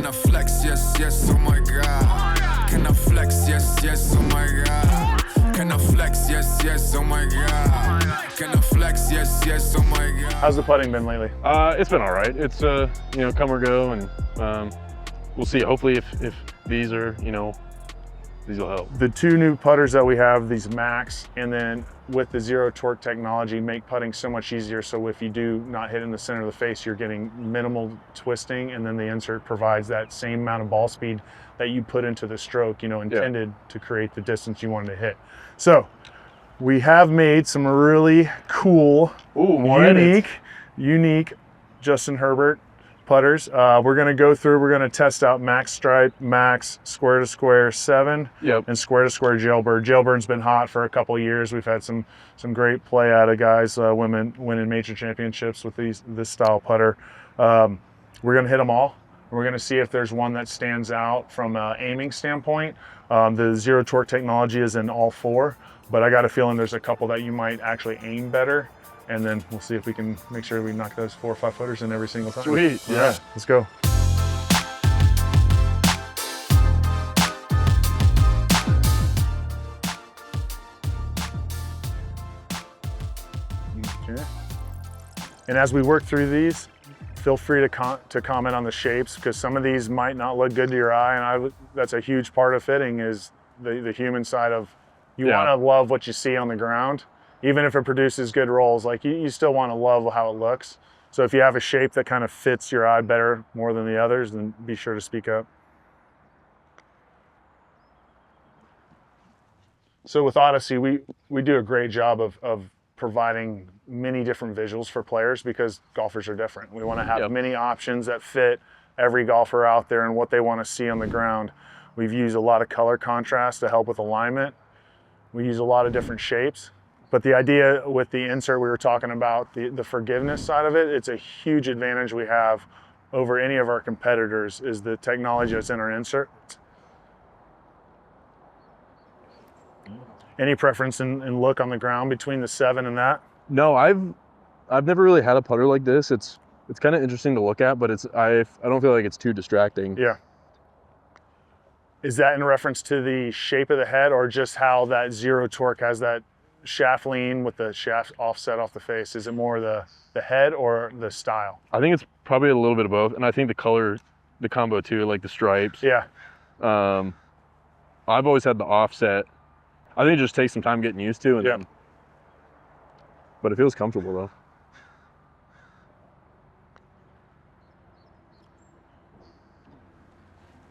Can I flex? Yes, yes, oh my God. Can I flex? Yes, yes, oh my God. Can I flex? Yes, yes, oh my God. Can I flex? Yes, yes, oh my God. How's the putting been lately? It's been all right. It's you know, come or go, and we'll see. Hopefully, if these are, you know, these will help. The two new putters that we have, these Max, and then with the zero torque technology, make putting so much easier. So if you do not hit in the center of the face, you're getting minimal twisting, and then the insert provides that same amount of ball speed that you put into the stroke, you know, intended to create the distance you wanted to hit. So we have made some really cool, unique Justin Herbert putters. We're going to go through, we're going to test out Max Stripe, Max Square to Square 7, and Square to Square Jailbird. Jailbird's been hot for a couple of years. We've had some great play out of guys, women winning major championships with this style putter. We're going to hit them all. We're going to see if there's one that stands out from an aiming standpoint. The zero torque technology is in all four, but I got a feeling there's a couple that you might actually aim better. And then we'll see if we can make sure we knock those 4 or 5 footers in every single time. Sweet, yeah. Let's go. Okay. And as we work through these, feel free to comment on the shapes, because some of these might not look good to your eye, and that's a huge part of fitting, is the human side of, you want to love what you see on the ground. Even if it produces good rolls, like you still want to love how it looks. So if you have a shape that kind of fits your eye better more than the others, then be sure to speak up. So with Odyssey, we do a great job of providing many different visuals for players, because golfers are different. We want to have many options that fit every golfer out there and what they want to see on the ground. We've used a lot of color contrast to help with alignment. We use a lot of different shapes. But the idea with the insert we were talking about, the forgiveness side of it, it's a huge advantage we have over any of our competitors, is the technology that's in our insert. Any preference in look on the ground between the 7 and that? No, I've never really had a putter like this. It's kind of interesting to look at, but I don't feel like it's too distracting. Yeah. Is that in reference to the shape of the head, or just how that zero torque has that shaft lean with the shaft offset off the face? Is it more the head or the style? I think it's probably a little bit of both, and I think the color, the combo too, like the stripes. Yeah. I've always had the offset. I think it just takes some time getting used to, and then, but it feels comfortable though.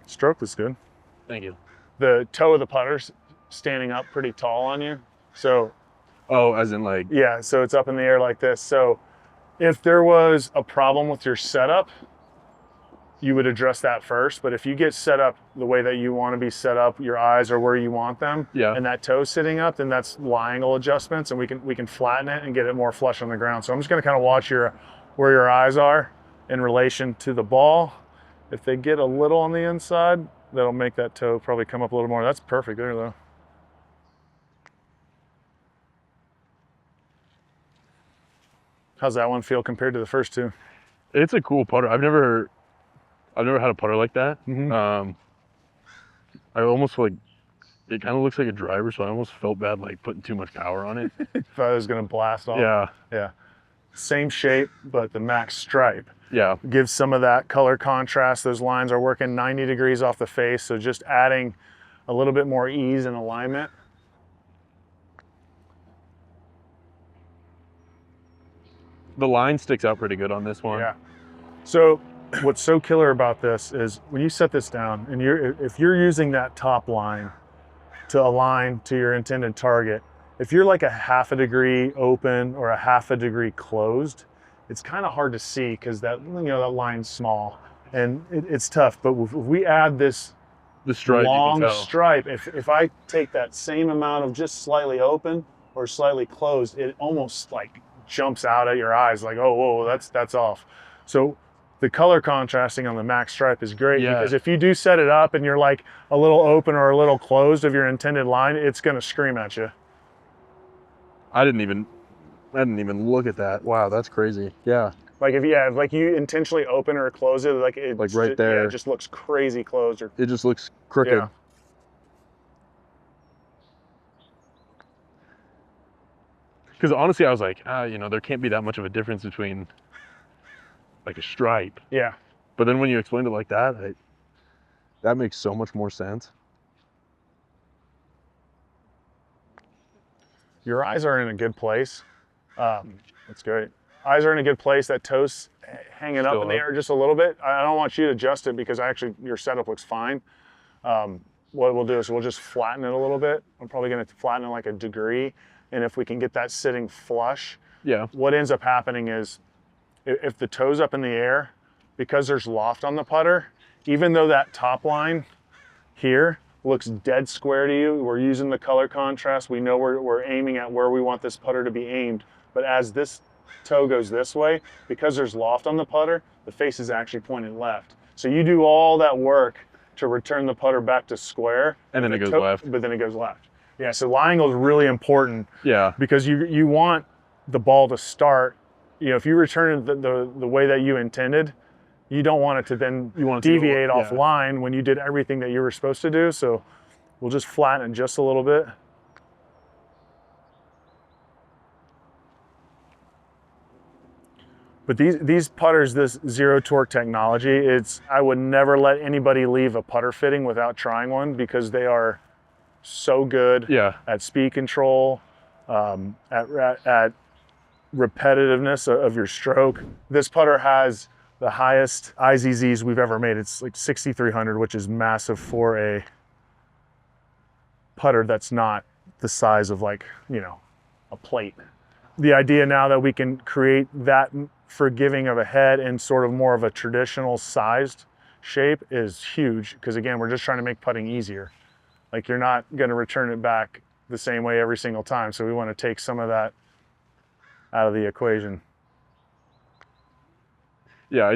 Stroke was good. Thank you. The toe of the putter's standing up pretty tall on you, so. Oh, as in like? Yeah, so it's up in the air like this. So if there was a problem with your setup, you would address that first. But if you get set up the way that you want to be set up, your eyes are where you want them, and that toe sitting up, then that's lie angle adjustments, and we can flatten it and get it more flush on the ground. So I'm just going to kind of watch where your eyes are in relation to the ball. If they get a little on the inside, that'll make that toe probably come up a little more. That's perfect there though. How's that one feel compared to the first two? It's a cool putter. I've never had a putter like that. I almost feel like it kind of looks like a driver, so I almost felt bad like putting too much power on it. Thought it was gonna blast off. Yeah. Same shape, but the Max Stripe gives some of that color contrast. Those lines are working 90 degrees off the face, so just adding a little bit more ease and alignment. The line sticks out pretty good on this one. Yeah. So what's so killer about this is when you set this down, and if you're using that top line to align to your intended target, if you're like a ½ a degree open or a ½ a degree closed, it's kind of hard to see, because that line's small and it's tough. But if we add the stripe, long stripe, if I take that same amount of just slightly open or slightly closed, it almost like jumps out at your eyes, like, oh, whoa, that's off. So the color contrasting on the Max Stripe is great, because if you do set it up and you're like a little open or a little closed of your intended line, it's going to scream at you. I didn't even look at that. Wow, that's crazy. Yeah. Like like you intentionally open or close it, like right there. Yeah, it just looks crazy closed. Or, it just looks crooked. Yeah. Because honestly, I was like, you know, there can't be that much of a difference between like a stripe. Yeah. But then when you explained it like that, that makes so much more sense. Your eyes are in a good place. That's great. Eyes are in a good place. That toe's hanging up in the air just a little bit. I don't want you to adjust it because your setup looks fine. What we'll do is we'll just flatten it a little bit. I'm probably going to flatten it like a degree. And if we can get that sitting flush, what ends up happening is if the toe's up in the air, because there's loft on the putter, even though that top line here looks dead square to you, we're using the color contrast. We know we're aiming at where we want this putter to be aimed. But as this toe goes this way, because there's loft on the putter, the face is actually pointed left. So you do all that work to return the putter back to square. And then it goes left. But then it goes left. Yeah, so lie angle is really important. Yeah. Because you want the ball to start, you know, if you return it the way that you intended, you don't want it to then deviate off line when you did everything that you were supposed to do. So we'll just flatten it just a little bit. But these putters, this zero torque technology, I would never let anybody leave a putter fitting without trying one because they are so good at speed control, at repetitiveness of your stroke. This putter has the highest IZZs we've ever made. It's like 6,300, which is massive for a putter that's not the size of like, you know, a plate. The idea now that we can create that forgiving of a head in sort of more of a traditional sized shape is huge because again, we're just trying to make putting easier. Like you're not going to return it back the same way every single time. So we want to take some of that out of the equation. Yeah,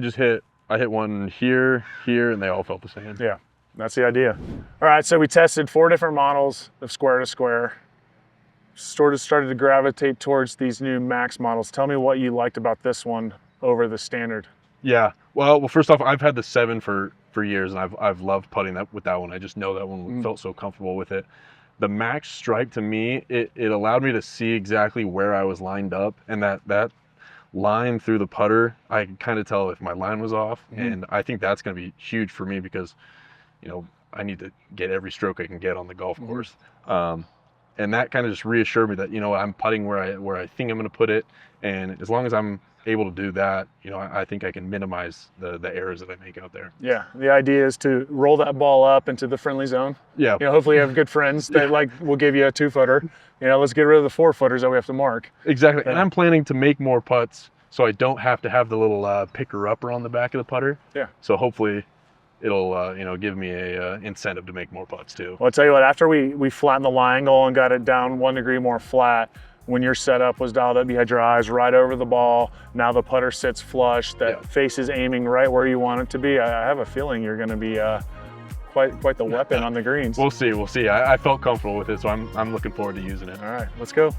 I hit one here, and they all felt the same. Yeah, that's the idea. All right, so we tested 4 different models of square to square. Sort of started to gravitate towards these new Max models. Tell me what you liked about this one over the standard. Yeah, well, first off, I've had the 7 for years, and I've loved putting that with that one. I just know that one felt so comfortable with it. The Max Stripe, to me, it allowed me to see exactly where I was lined up, and that line through the putter, I could kind of tell if my line was off, and I think that's going to be huge for me because, you know, I need to get every stroke I can get on the golf course. And that kind of just reassured me that, you know, I'm putting where I think I'm going to put it, and as long as I'm able to do that, you know, I think I can minimize the errors that I make out there. Yeah, the idea is to roll that ball up into the friendly zone. Yeah. You know, hopefully you have good friends that like will give you a 2-footer. You know, let's get rid of the 4-footers that we have to mark. Exactly, and I'm planning to make more putts so I don't have to have the little picker-upper on the back of the putter. Yeah. So hopefully it'll, you know, give me a incentive to make more putts too. Well, I'll tell you what, after we flattened the lie angle and got it down 1 degree more flat, when your setup was dialed up, you had your eyes right over the ball. Now the putter sits flush, that face is aiming right where you want it to be. I have a feeling you're going to be quite the weapon on the greens. We'll see. I felt comfortable with it, so I'm looking forward to using it. All right, let's go.